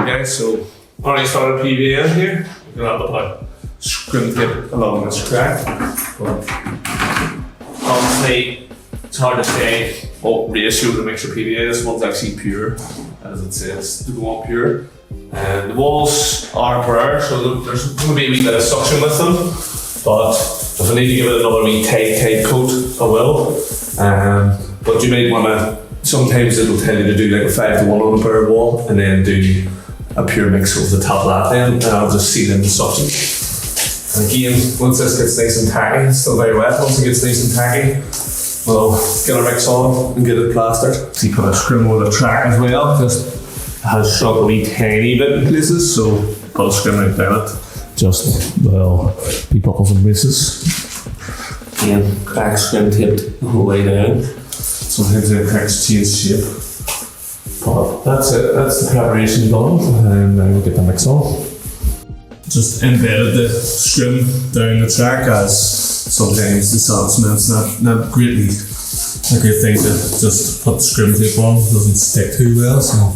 Okay, so already started PVA here. You're gonna have to put scrim tape along this crack. But obviously, it's hard to say what ratio to mix your PVA. This one's actually pure, as it says, to go on pure. And the walls are bare, so there's going to be a wee bit of suction with them. But if I need to give it another wee tight coat, I will. But you might want to, sometimes it'll tell you to do like a 5 to 1 on a bare wall and then do a pure mix over the top of that then, and I'll just seal in the suction. And again, once this gets nice and tacky, it's still very wet, once it gets nice and tacky, we'll get our mix on and get it plastered. So you put a scrim over the track as well, just it has shrunk a wee tiny bit in places, so put a scrim right down it. Just, well, be buckles and braces. Again, crack scrim taped the whole way down. Sometimes the cracks change shape. But that's it, that's the preparation done, and then we'll get the mix on. Just embedded the scrim down the track, as sometimes the sand cement's not greatly a great thing to just put scrim tape on, it doesn't stick too well. So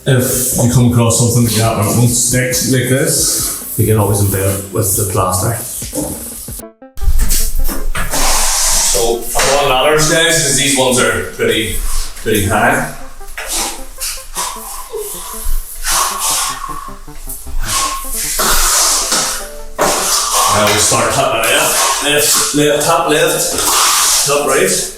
if you come across something like that where it won't stick like this, you can always embed it with the plaster. So I'm on ladders, guys, because these ones are pretty high. We start top left, top right.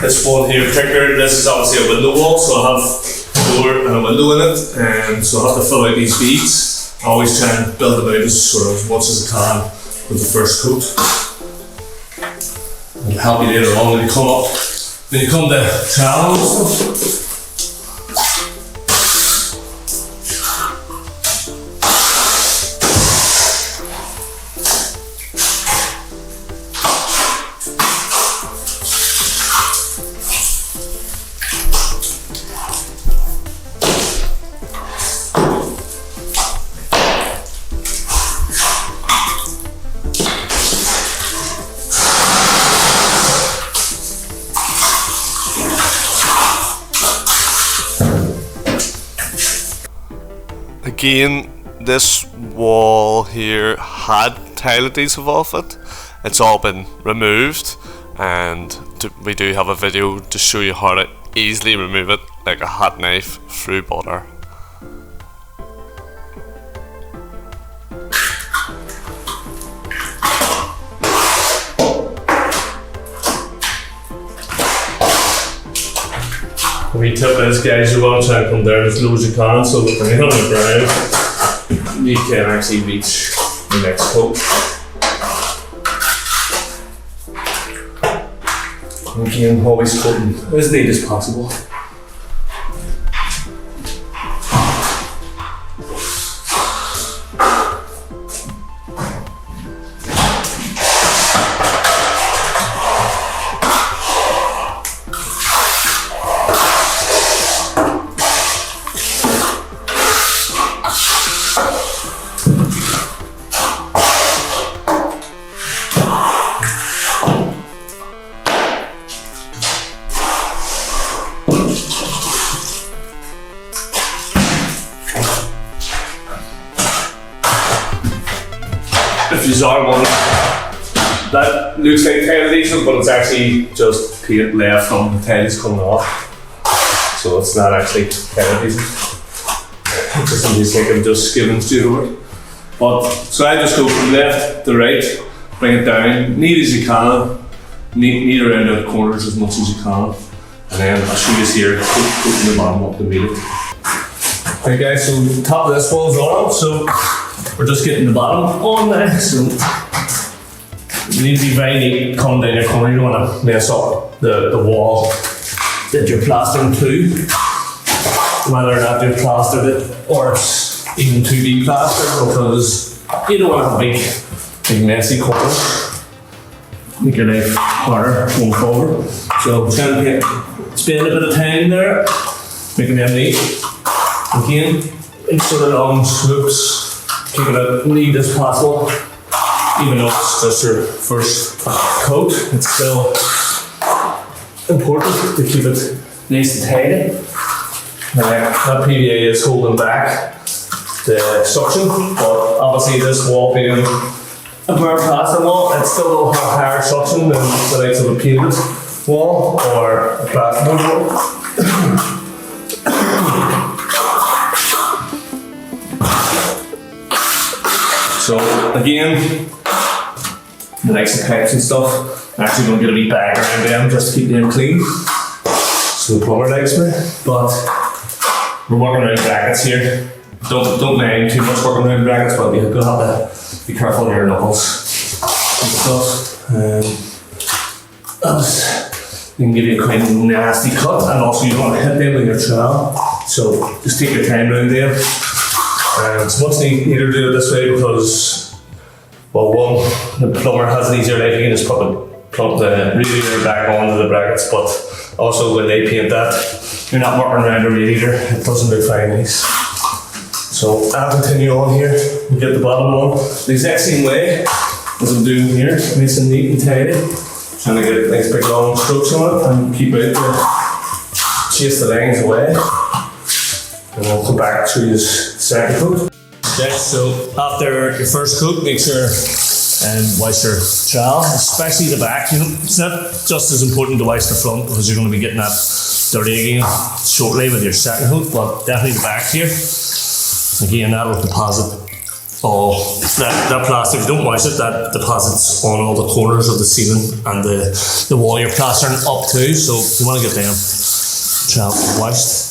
This one here in particular, this is obviously a window wall, so I'll have a door and a window in it, and so I'll have to fill out these beads. I always try and build them out as much as I can with the first coat. It'll help you later on when you come to trowel and stuff. Again, this wall here had tile adhesive off it. It's all been removed, and we do have a video to show you how to easily remove it like a hot knife through butter. We tip this, guys, you want to try and come down as low as you can, so that when you're on the ground, you can actually reach the next coat. Again, always coating as neat as possible. If you are one that looks like tile adhesive, but it's actually just paint left from the tiles coming off, so it's not actually tile adhesive. Just in case I'm just skimming straight over. But so I just go from left to right, bring it down, neat as you can, neat around the corners as much as you can, and then I'll show you here, putting the bottom up to meet it. Okay guys, so the top of this wall's on, so we're just getting the bottom on there, so you need to be very neat coming down your corner. You don't want to mess up the wall that you're plastering to, whether or not you've plastered it or it's even to be plastered, because you don't want to have big messy corners. Make your life harder going forward. So trying to spend a bit of time there, making them neat. Again, in sort of long swoops, keep it as neat as possible. Even though it's just your first coat, it's still important to keep it nice and tidy. That PVA is holding back the suction, but obviously this wall being a bare plaster wall, it still will have higher suction than the likes of a painted wall or a plasterboard wall. So again, the likes of pipes and stuff, I'm actually going to get a wee bag around them just to keep them clean. So the plumber likes me, but we're working around brackets here. Don't mind too much working around brackets, but you're going to have to be careful of your knuckles and stuff. You can give you a quite nasty cut, and also you don't want to hit them with your trowel. So just take your time around them. It's much neater to do it this way because, well, one, the plumber has an easier life. You can just plug the radiator back onto the brackets, but also when they paint that, you're not working around the radiator. It doesn't look very nice. So I'll continue on here and get the bottom on the exact same way as I'm doing here, nice and neat and tidy. Trying to get nice big long strokes on it and keep out to chase the lines away. And I'll come back to his second coat. Okay, so after your first coat, make sure and wash your trowel, especially the back. You know, it's not just as important to wash the front because you're going to be getting that dirty again shortly with your second coat, but definitely the back here. Again, that'll deposit all that plastic. If you don't wash it, that deposits on all the corners of the ceiling and the wall you're plastering up to. So you want to get them trowels washed.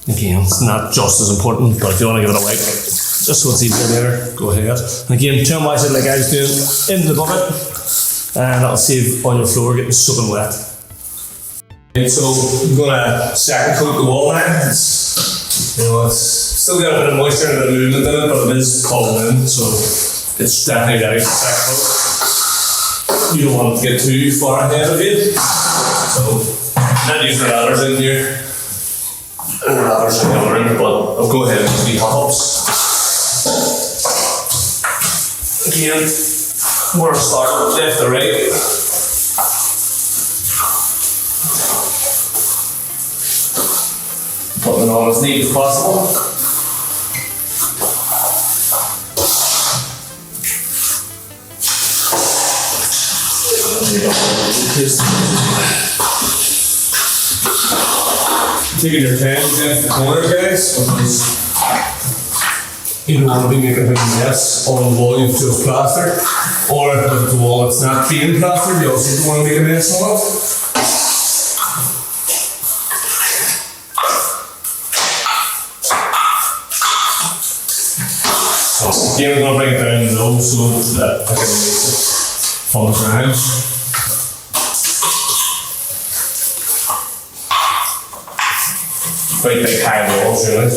Again, it's not just as important, but if you want to give it a wipe, just so it's easier there, go ahead. And again, try and wash it like I was doing in the bucket, and that'll save on your floor getting soaking wet. And so I'm going to second coat the wall now. It's still got a bit of moisture and a bit of movement in it, but it is pulling in, so it's definitely ready for second coat. You don't want it to get too far ahead of you, so not using ladders in here. And ladders in the other end, but I'll go ahead and use the hop-ups. Again, we're going to start left to right. Putting it on as neat as possible. Taking your hands in the corner, guys, because you don't want to be making a big mess on the wall you've just plastered, or if it's a wall that's not being plastered, you also don't want to make a mess on it. So again, I'm going to bring it down low so that I can release it from the ground. Quite big high walls, really.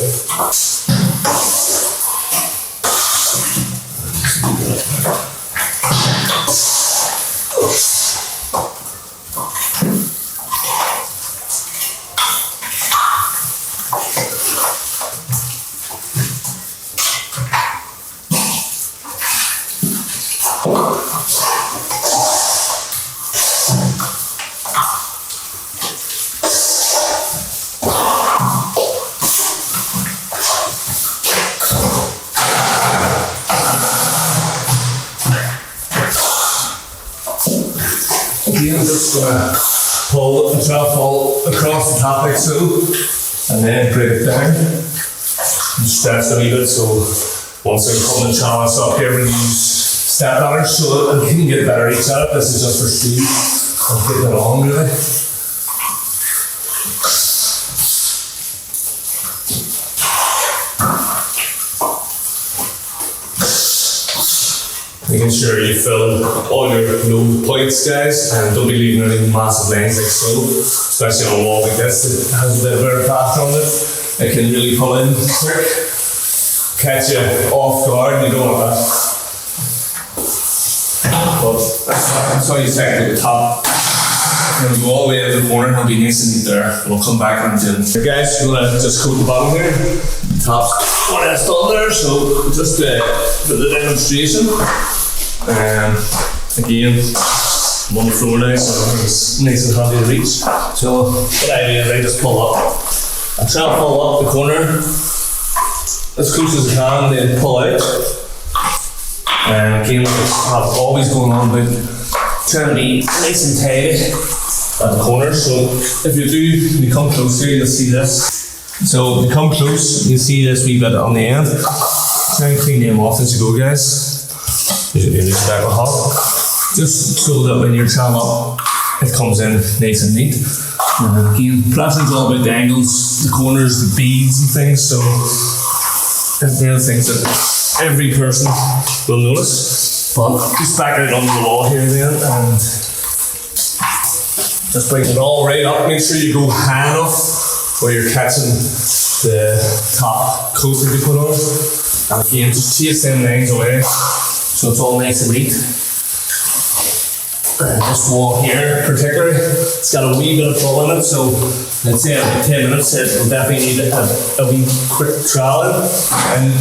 Again, I'm just going to pull the trowel across the top like so, and then break it down and stretch it a wee bit. So once I come the trowel up here, we use step ladders so that I can get a better reach at it. This is just for speed. I'll take it along really. Making sure you fill all your low points, guys, and don't be leaving any massive lines like so, especially on a wall like this. It has a bit of plaster on it. It can really pull in quick. catch you off guard, you don't want that. But that's how you take the top. We'll go all the way to the corner and it'll be nice and neat there. We'll come back around to it. Guys, we're gonna just coat the bottom here. Top's more or less done there, so just for the demonstration. Again, I'm on the floor now, so it's nice and handy to reach. So what I do is I just pull up. I try to pull up the corner as close as I can, and then pull out. And again, I've always going on about trying to be nice and tidy at the corner. So if you do, when you come close here, you'll see this. So if you come close, you'll see this wee bit on the end. Try and clean them off as you go, guys. Usually just back with hot. Just so that when you're trying up, it comes in nice and neat. And again, plastering's all about the angles, the corners, the beads and things. So they're the things that every person will notice. But just back it onto the wall here then, and just bring it all right up. Make sure you go high enough where you're catching the top coat that you put on. And again, just chase them lines away so it's all nice and neat. And this wall here, particularly, it's got a wee bit of pull in it, so let's say after 10 minutes, it will definitely need a wee quick troweling. And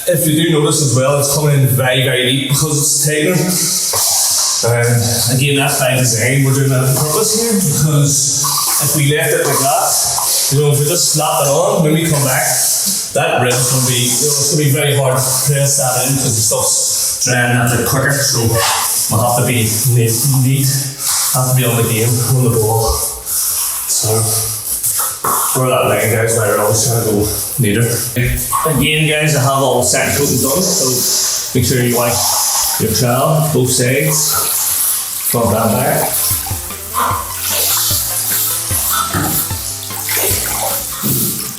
if you do notice as well, it's coming in very, very deep because it's tightening. And again, that's by design. We're doing that on purpose here because if we left it like that, you know, if we just slap it on, when we come back, that rib's going to be, it's going to be very hard to press that in because the stuff's drying a bit quicker. So we'll have to be neat, have to be on the game, on the ball. So for that line, guys, we're always trying to go neater. Again, guys, I have all the second coating done, so make sure you wipe your trowel, both sides, front and back.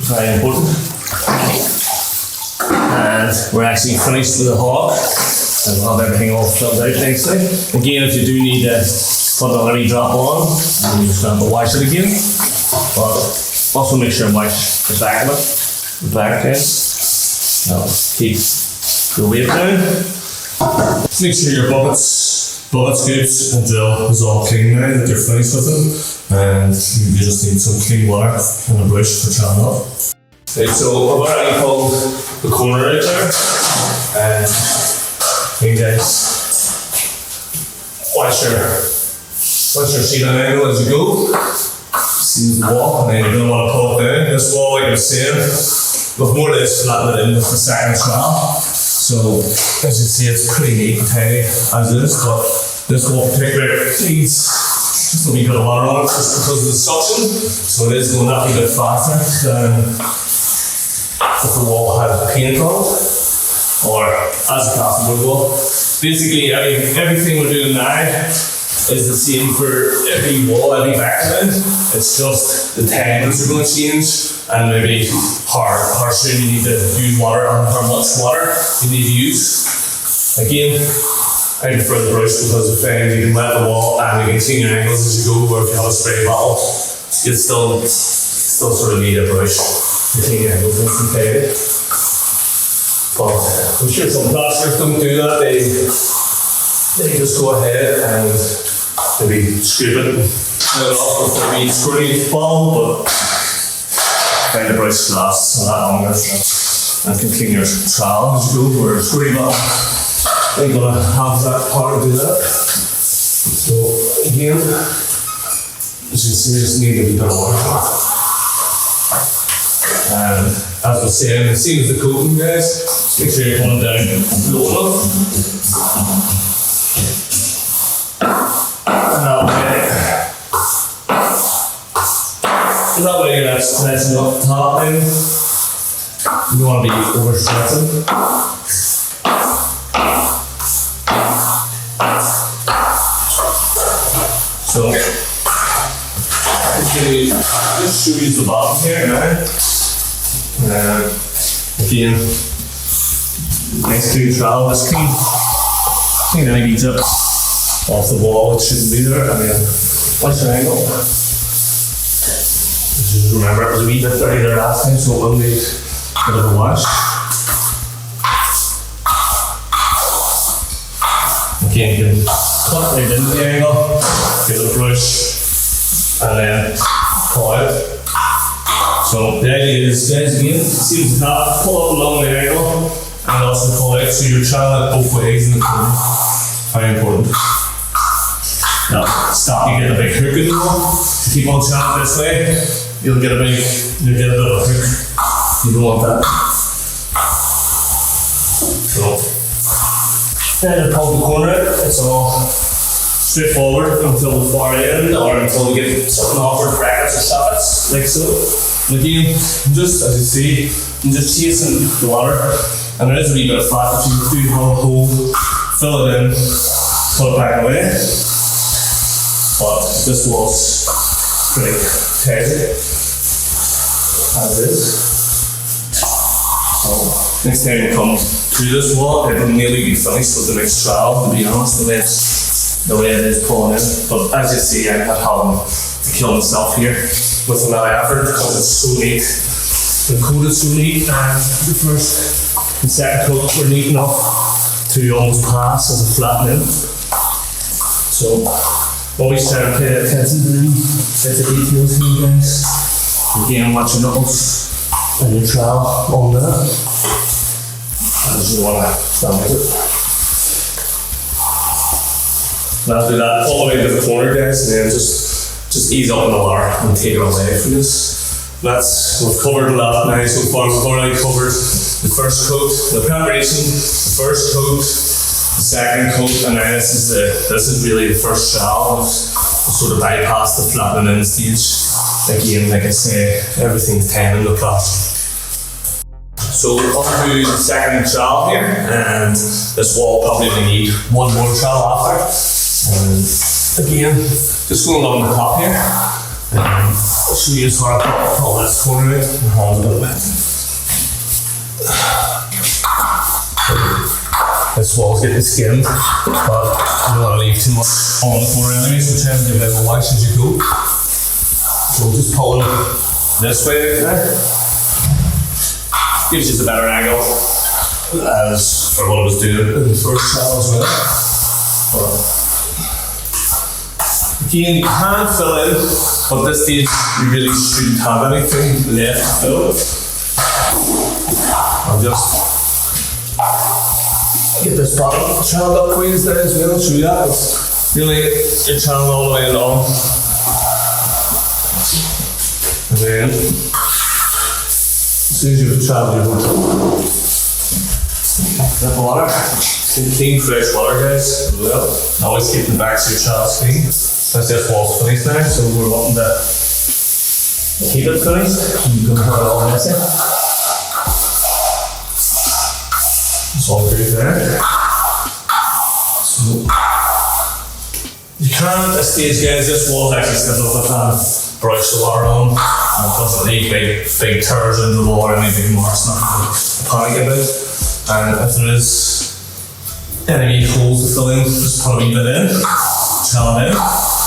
Very important. And we're actually finished with the hog. And we'll have everything all filled out nicely. Again, if you do need to put a wee drop on, you just have to wash it again. But also make sure and wash the back of it. The back end. Now keep the weight down. Just make sure your buckets, scoops and drill is all clean now that you're finished with them. And you just need some clean water and a brush for trying up. Right, so I've already pulled the corner out there. And hey guys, watch your seat on angle as you go. See the wall, and then you're going to want to pull it down. This wall, like I was saying, we've more or less flattened it in with the second trowel. So as you see, it's pretty neat and tidy as it is, but this wall particularly needs just a wee bit of water on it just because of the suction. So it is going that wee bit faster than if the wall had paint on it, or as a custom wood wall. Basically, everything we're doing now is the same for every wall, every background. It's just the times are going to change, and maybe how soon you need to use water and how much water you need to use. Again, I prefer the brush because of fans. You can wet the wall and you can clean your angles as you go, or if you have a spray bottle, you still sort of need a brush to clean your angles and tidy. But I'm sure some plasters don't do that. They just go ahead and maybe scrape it off with a wee squirty bottle, but find the brush lasts a lot longer and can clean your trowel as you go, or a squirty bottle. I'm going to have that part to do that. So again, as you see, I just need a wee bit of water. And as I was saying, the same as the coating, guys, just make sure you're coming down low enough. And that way you're not stressing up the top then. You don't want to be overstressing. So, just show you the bottom here now. Again, nice clean trowel, just clean any beads up off the wall, it shouldn't be there, and then watch your angle. Just remember it was a wee bit dirty there last time, so it will need a bit of a wash. Again, you can cut right into the angle, get a brush, and then pull out. So the idea is, guys, again, see at the top, pull up along the angle, and also pull out, so you're trying it both ways in the corner. Very important. Now, stop, you get a big hook in the wall. If you keep on chanting this way, you'll get a bit of a hook. You don't want that. So, then pull the corner out, it's all straightforward until the far end, or until we get something off our brackets or sockets, like so. And again, just as you see, I'm just chasing the water, and there is a wee bit of fat. If you do have a hole, fill it in, put it back away. But this was pretty tight, as is. So next time you come through this wall, it will nearly be finished with the next trowel, to be honest, the way it is pulling in. But as you see, I'm not having to kill myself here with another effort, because it's so neat. The coat is so neat, and the first and second coat were neat enough to almost pass as a flattening. So always try to pay attention to them bits of details here, guys. Again, watch your knuckles and your trowel on that. As you want to damage it. Now do that all the way to the corner, guys, and then just ease up in the water and take it away from this. We've covered a lot now so far. We've already covered the first coat, the preparation, the first coat, the second coat, and now this is really the first trowel. We've sort of bypassed the flattening in stage. Again, like I say, everything's 10 in the plaster. So on to the second trowel here, and this wall probably will need one more trowel after. And again, just going along the top here, and I'll show you how to pull this corner out and hold it a bit. This wall's getting skimmed, but I don't want to leave too much on the corner anyway, so try and give it a wash as you go. So we'll just pull it this way there. Gives you a better angle as for what I was doing in the first trowel as well. Again, you can fill in, but at this stage you really shouldn't have anything left to fill. I'll just get this bottom channel up for you as well, show you that. It's really your channel all the way along. And then, as soon as you've traveled your water, that water, clean fresh water, guys, as well. Always keep the backs of your channels clean. Since this wall's finished now, so we're wanting to keep it finished. You can have it all messy. It's all good there. So you can at this stage, guys, this wall's actually still enough to brush the water on. And it doesn't need big tears in the wall or any big marks, nothing to panic about. And if there is any holes to fill in, just put a wee bit in, channel in.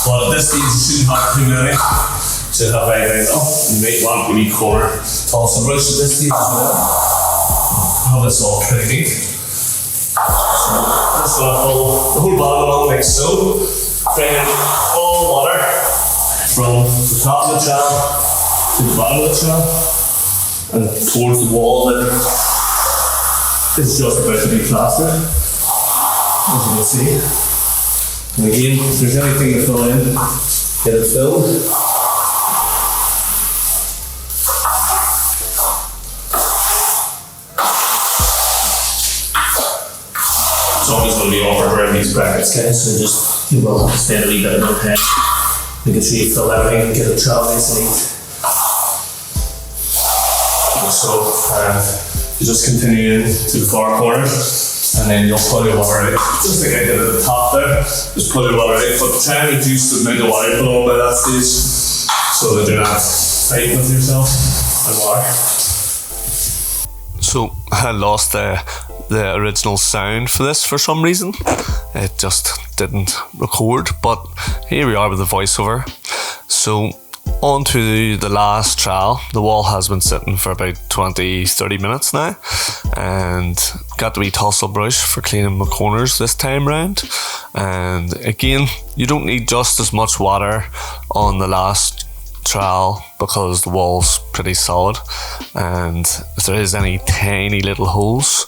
But at this stage, you shouldn't have too many. You should have very little. You might want a wee corner. Toss a brush at this stage as well. Have this all pretty neat. So just going to pull the whole bottom along like so. Bring in all water from the top of the trowel to the bottom of the trowel and towards the wall that is just about to be plastered, as you can see. And again, if there's anything to fill in, get it filled. It's always going to be awkward around these brackets, guys, so you will have to spend a wee bit of your head. Making sure you fill everything and get the trowel nice and neat. So, you just continue into the far corner. And then you'll pull your water out, just like I did at the top there. Just pull your water out, but try and reduce the amount of water you put on by that stage so that you're not fighting with yourself and water. So I lost the original sound for this for some reason. It just didn't record, but here we are with the voiceover. So on to the last trowel. The wall has been sitting for about 20-30 minutes now, and got the wee tussle brush for cleaning my corners this time round. And again, you don't need just as much water on the last trowel because the wall's pretty solid, and if there is any tiny little holes,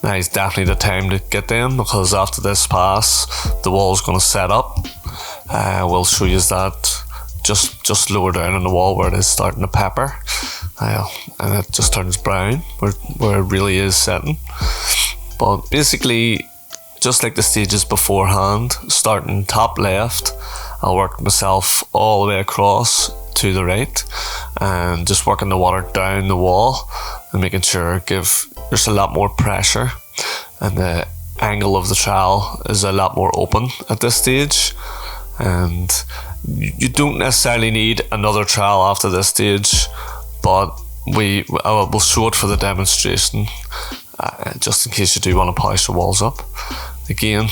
now is definitely the time to get them, because after this pass the wall's going to set up. We'll show you that just lower down on the wall where it is starting to pepper, and it just turns brown where it really is setting. But basically, just like the stages beforehand, starting top left, I'll work myself all the way across to the right and just working the water down the wall and making sure there's a lot more pressure, and the angle of the trowel is a lot more open at this stage. And you don't necessarily need another trowel after this stage, but we'll show it for the demonstration, just in case you do want to polish the walls up. Again,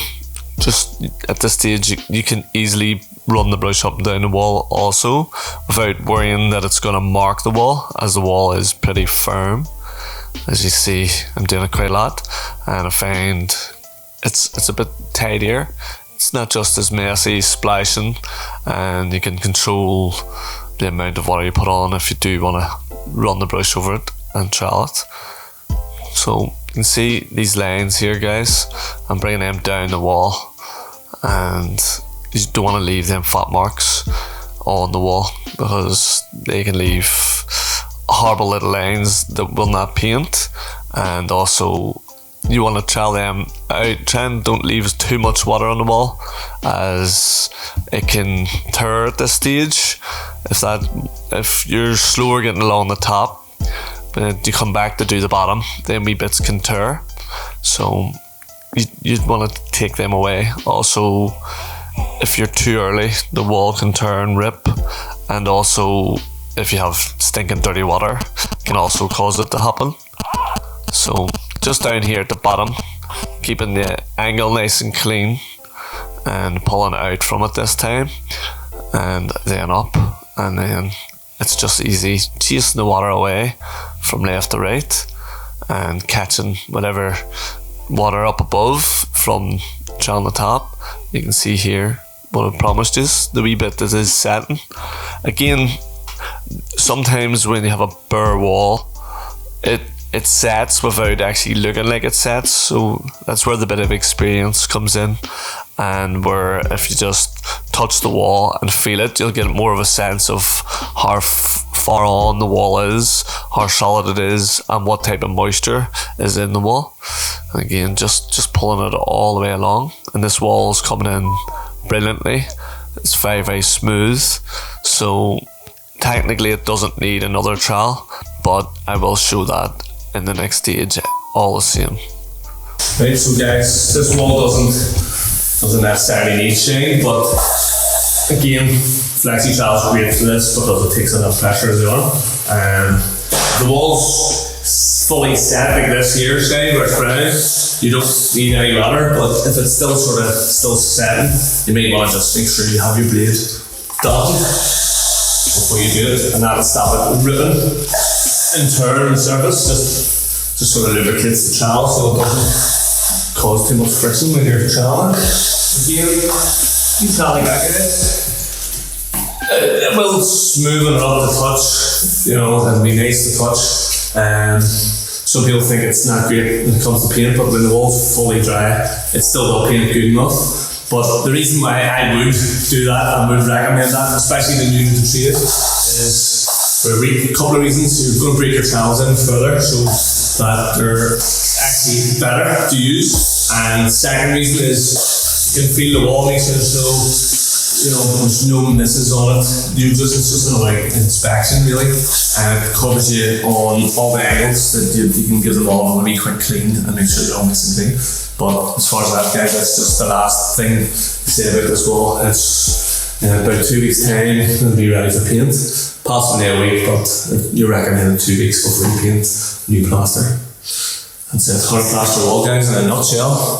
just at this stage you can easily run the brush up and down the wall also without worrying that it's going to mark the wall, as the wall is pretty firm. As you see, I'm doing it quite a lot, and I find it's a bit tidier. It's not just as messy splashing, and you can control the amount of water you put on if you do want to run the brush over it and trowel it. So you can see these lines here, guys. I'm bringing them down the wall, and you don't want to leave them fat marks on the wall because they can leave horrible little lines that will not paint. And also you want to trowel them out. Try and don't leave too much water on the wall, as it can tear at this stage. If you're slower getting along the top, but you come back to do the bottom, then wee bits can tear. So you'd want to take them away. Also, if you're too early, the wall can turn, rip, and also if you have stinking dirty water, it can also cause it to happen. So just down here at the bottom, keeping the angle nice and clean and pulling out from it this time, and then up, and then it's just easy chasing the water away from left to right and catching whatever water up above from on the top. You can see here what I promised you, the wee bit that is setting. Again, sometimes when you have a bare wall, it sets without actually looking like it sets, so that's where the bit of experience comes in, and where if you just touch the wall and feel it, you'll get more of a sense of how far on the wall is, how solid it is, and what type of moisture is in the wall. And again, just pulling it all the way along, and this wall is coming in brilliantly. It's very, very smooth, so technically it doesn't need another trowel, but I will show that in the next stage all the same. Right, so guys, this wall doesn't necessarily need shade, but again, flexi trowels are great for this because it takes enough pressure as well. The wall's fully set like this here, say, where it's brown. You don't need any water, but if it's still setting, you may want to just make sure you have your blade done before you do it, and that'll stop it ripping and tearing the surface. Just sort of lubricates the trowel so it doesn't cause too much friction when you're troweling. Again, you troweling back at it. It will smoothen it up to touch, and be nice to touch. Some people think it's not great when it comes to paint, but when the wall's fully dry, it's still will paint good enough. But the reason why I would do that and would recommend that, especially the new to trade, is for a couple of reasons. You're going to break your trowels in further so that they're actually better to use. And the second reason is you can feel the wall makes it so there's no misses on it. It's just an inspection really, and it covers you on all the angles that you can give them all a wee quick clean and make sure they're all nice and clean. But as far as that, guys, that's just the last thing to say about this wall. It's in about 2 weeks' time it'll be ready for paint. Possibly a week, but you recommend 2 weeks before you paint new plaster. That's it. Hard plaster wall, guys, in a nutshell.